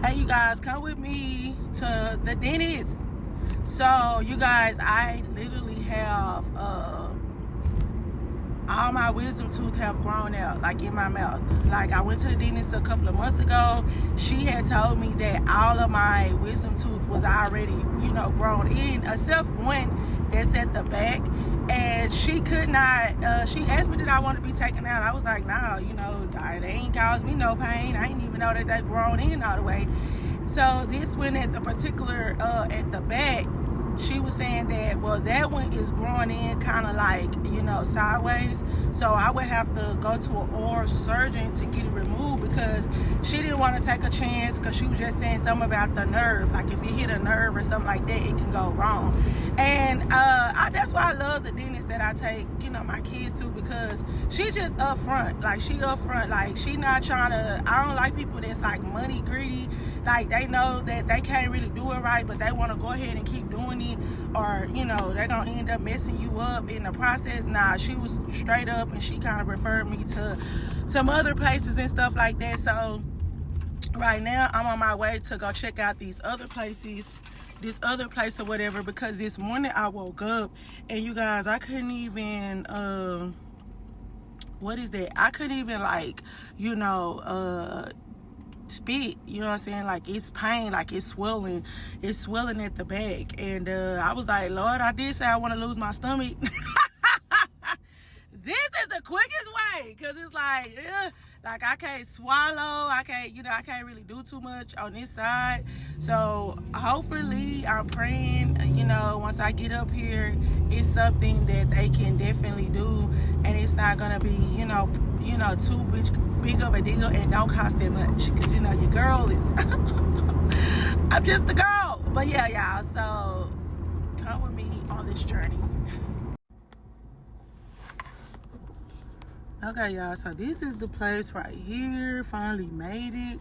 Hey, you guys, come with me to the dentist. So, you guys, I literally have all my wisdom teeth have grown out, like in my mouth. Like, I went to the dentist a couple of months ago. She had told me that all of my wisdom tooth was already, grown in, except one that's at the back. And she could not, she asked me that I want to be taken out. I was like, nah, they ain't caused me no pain. I didn't even know that they grown in all the way. So this one at the particular, at the back, she was saying that, well, that one is growing in kind of like, sideways. So I would have to go to an oral surgeon to get it removed, because she didn't want to take a chance, because she was just saying something about the nerve. Like, if it hit a nerve or something like that, it can go wrong. And that's why I love the dentist that I take, my kids to, because she just upfront. Like, she upfront. Like, she not trying to, I don't like people that's like money greedy. Like, they know that they can't really do it right, but they want to go ahead and keep doing it, or they're gonna end up messing you up in the process. Nah, she was straight up, and she kind of referred me to some other places and stuff like that. So right now I'm on my way to go check out these other places, this other place or whatever, because this morning I woke up and, you guys, I couldn't even what is that? I couldn't even, like, spit, you know what I'm saying? Like, it's pain, like it's swelling at the back. And I was like, Lord, I did say I want to lose my stomach. This is the quickest way, because it's like, I can't swallow, I can't really do too much on this side. So hopefully, I'm praying, once I get up here, it's something that they can definitely do, and it's not gonna be, too big of a deal, and don't cost that much, because your girl is I'm just a girl. But yeah, y'all, so come with me on this journey. Okay, y'all, so this is the place right here. Finally made it.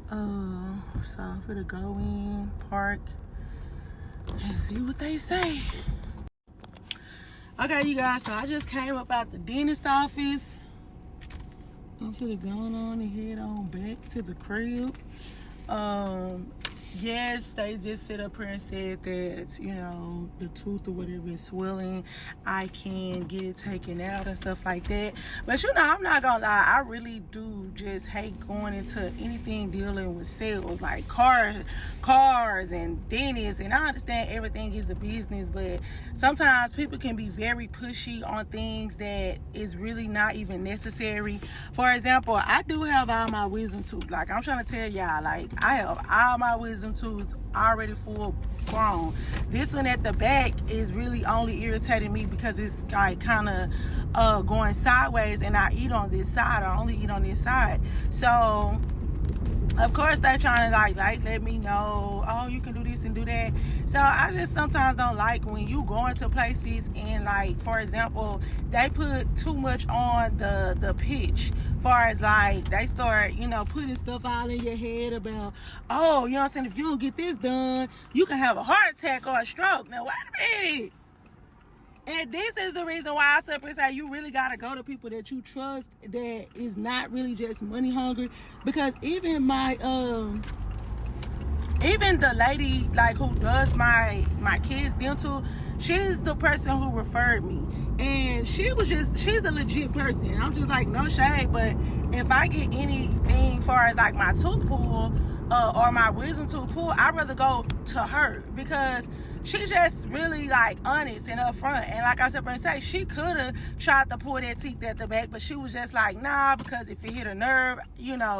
So I'm gonna go in, park, and see what they say. Okay, you guys, so I just came up out the dentist office. I'm finna go on and head on back to the crib. Yes, they just sit up here and said that, the tooth or whatever is swelling. I can get it taken out and stuff like that. But, I'm not gonna lie, I really do just hate going into anything dealing with sales, like cars and dentists. And I understand everything is a business, but sometimes people can be very pushy on things that is really not even necessary. For example, I do have all my wisdom tooth. Like, I'm trying to tell y'all, like, I have all my wisdom tooth already full grown. This one at the back is really only irritating me because it's like kind of going sideways, and I eat on this side. I only eat on this side. So of course they're trying to like let me know, oh, you can do this and do that. So I just sometimes don't like when you go into places and, like, for example, they put too much on the pitch, far as like they start putting stuff all in your head about, oh, you know what I'm saying, if you don't get this done, you can have a heart attack or a stroke. Now wait a minute. And this is the reason why I simply say you really got to go to people that you trust, that is not really just money hungry. Because even even the lady, like, who does my kids' dental, she's the person who referred me. And she's a legit person. I'm just like, no shade, but if I get anything far as like my tooth pull or my wisdom tooth pull, I'd rather go to her, because she's just really like honest and upfront. And like I said, she could have tried to pull that teeth at the back, but she was just like, nah, because if it hit a nerve,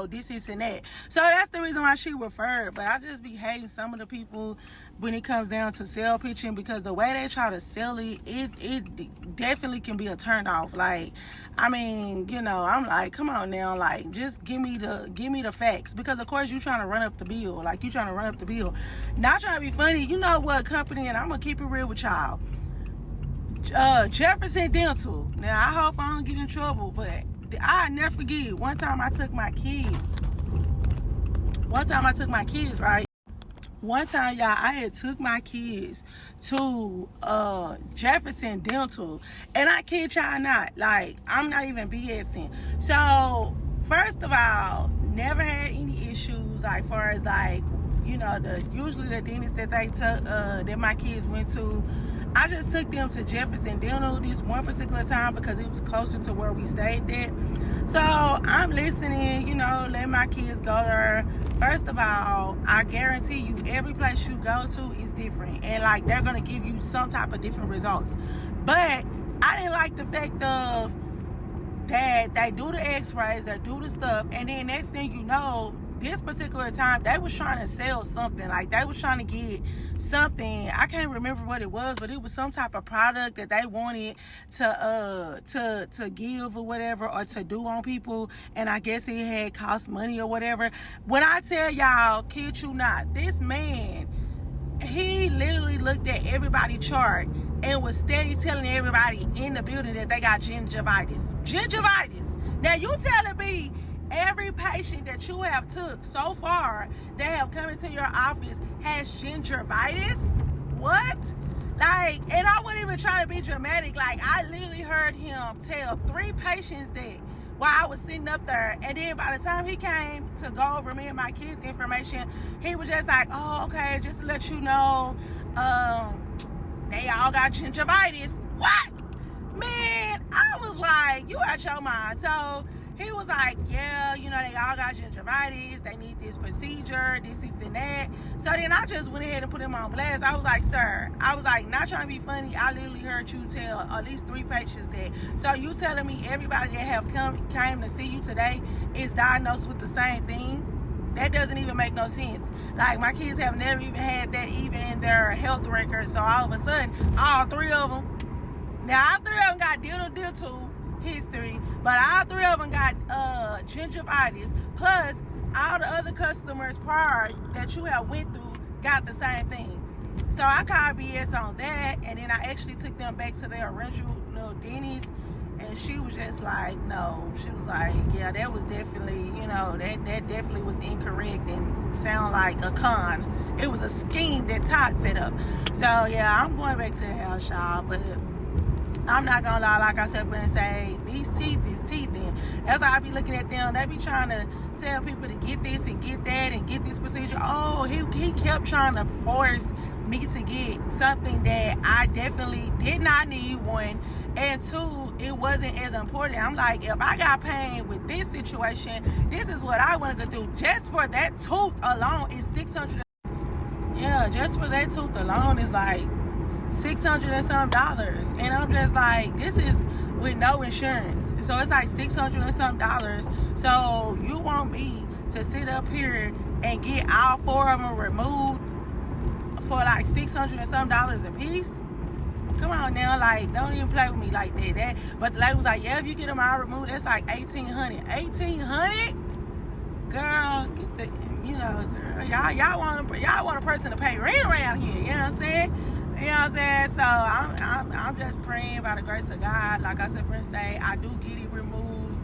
this and that. So that's the reason why she referred. But I just be hating some of the people when it comes down to sell pitching, because the way they try to sell it definitely can be a turn off. Like, I mean, I'm like, come on now, like, just give me the facts, because of course you trying to run up the bill. Like, you trying to run up the bill, not trying to be funny. You know what company, and I'm gonna keep it real with y'all, Jefferson Dental. Now I hope I don't get in trouble, but I never forget one time I took my kids, right? One time, y'all, I had took my kids to Jefferson Dental, and I kid y'all not, like, I'm not even BSing. So first of all, never had any issues. was like, far as like, you know, usually the dentist that they took, that my kids went to, I just took them to Jefferson Dental this one particular time because it was closer to where we stayed at. So I'm listening, you know, let my kids go there. First of all, I guarantee you every place you go to is different, and like they're gonna give you some type of different results. But I didn't like the fact of that they do the x-rays, they do the stuff, and then next thing you know, this particular time they was trying to sell something. Like they was trying to get something, I can't remember what it was, but it was some type of product that they wanted to give or whatever, or to do on people, and I guess it had cost money or whatever. When I tell y'all, kid you not, this man, he literally looked at everybody's chart and was steady telling everybody in the building that they got gingivitis. Now you telling me every patient that you have took so far that have come into your office has gingivitis? What? Like, and I wasn't even trying to be dramatic. Like, I literally heard him tell 3 patients that while I was sitting up there, and then by the time he came to go over me and my kids' information, he was just like, oh, okay, just to let you know, they all got gingivitis. What? Man, I was like, you out your mind. So he was like, yeah, you know, they all got gingivitis, they need this procedure, this and that. So then I just went ahead and put him on blast. I was like, sir, I was like, not trying to be funny, I literally heard you tell at least 3 patients that. So you telling me everybody that have came to see you today is diagnosed with the same thing? That doesn't even make no sense. Like, my kids have never even had that even in their health records. So all of a sudden, all 3 of them, now all 3 of them got dental history, but all 3 of them got gingivitis, plus all the other customers prior that you have went through got the same thing. So I called BS on that, and then I actually took them back to their original dentist, and she was just like, no. She was like, yeah, that was definitely, you know, that definitely was incorrect and sound like a con. It was a scheme that Todd set up. So yeah, I'm going back to the house, y'all, but I'm not gonna lie, like I said, and say these teeth in. That's why I be looking at them. They be trying to tell people to get this and get that and get this procedure. Oh, he kept trying to force me to get something that I definitely did not need, 1, and 2, it wasn't as important. I'm like, if I got pain with this situation, this is what I want to go through. Just for that tooth alone is $600. Yeah, just for that tooth alone is like $600 and some dollars, and I'm just like, this is with no insurance, so it's like $600 and some dollars. So you want me to sit up here and get all 4 of them removed for like $600 and some dollars a piece? Come on now, like, don't even play with me like that. But the lady was like, yeah, if you get them all removed, that's like $1,800. $1,800? Girl, get the, you know, girl, y'all want a person to pay rent around here. You know what I'm saying? You know what I'm saying? So I'm just praying by the grace of God. Like I said, friends say, I do get it removed,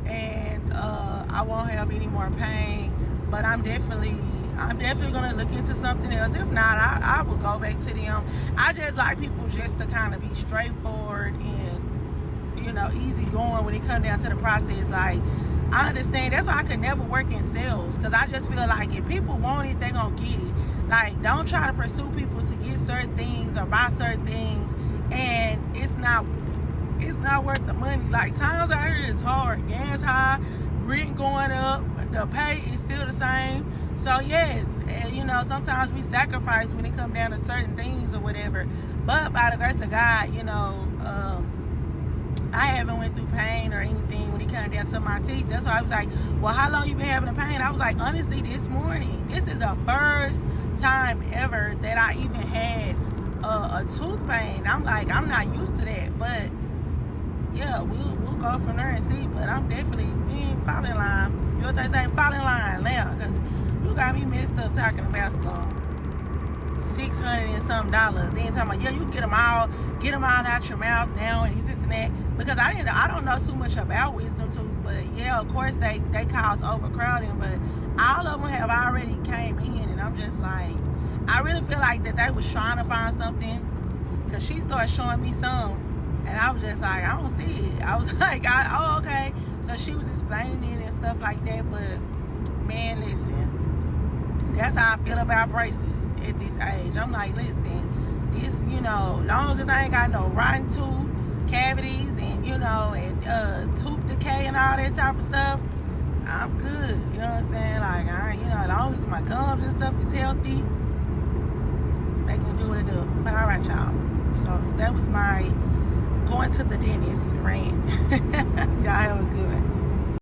and I won't have any more pain. But I'm definitely gonna look into something else. If not, I will go back to them. I just like people just to kind of be straightforward and, you know, easy going when it comes down to the process. Like, I understand. That's why I could never work in sales, because I just feel like if people want it, they're gonna get it. Like, don't try to pursue people to get certain things or buy certain things, and it's not worth the money. Like, times out here is hard. Gas high, rent going up, the pay is still the same. So yes, and you know, sometimes we sacrifice when it comes down to certain things or whatever. But by the grace of God, you know, I haven't went through pain or anything when it came down to my teeth. That's why I was like, well, how long you been having the pain? I was like, honestly, this morning. This is the first time ever that I even had a tooth pain. I'm like, I'm not used to that. But yeah, we'll go from there and see. But I'm definitely fall in line. You know what they say? Fall in line now. Because you got me messed up talking about some $600 and some dollars. Then talking about, yeah, you can get them all out your mouth now and this and that. Because I don't know too much about wisdom tooth, but yeah, of course they cause overcrowding, but all of them have already came in, and I'm just like, I really feel like that they was trying to find something, because she started showing me some, and I was just like, I don't see it. I was like, oh, okay. So she was explaining it and stuff like that, but man, listen, That's how I feel about braces at this age. I'm like, listen, this, long as I ain't got no rotten tooth, cavities, and, and tooth decay and all that type of stuff, I'm good. You know what I'm saying? Like, as long as my gums and stuff is healthy, they can do what it do. But all right, y'all. So that was my going to the dentist rant. Y'all have a good one.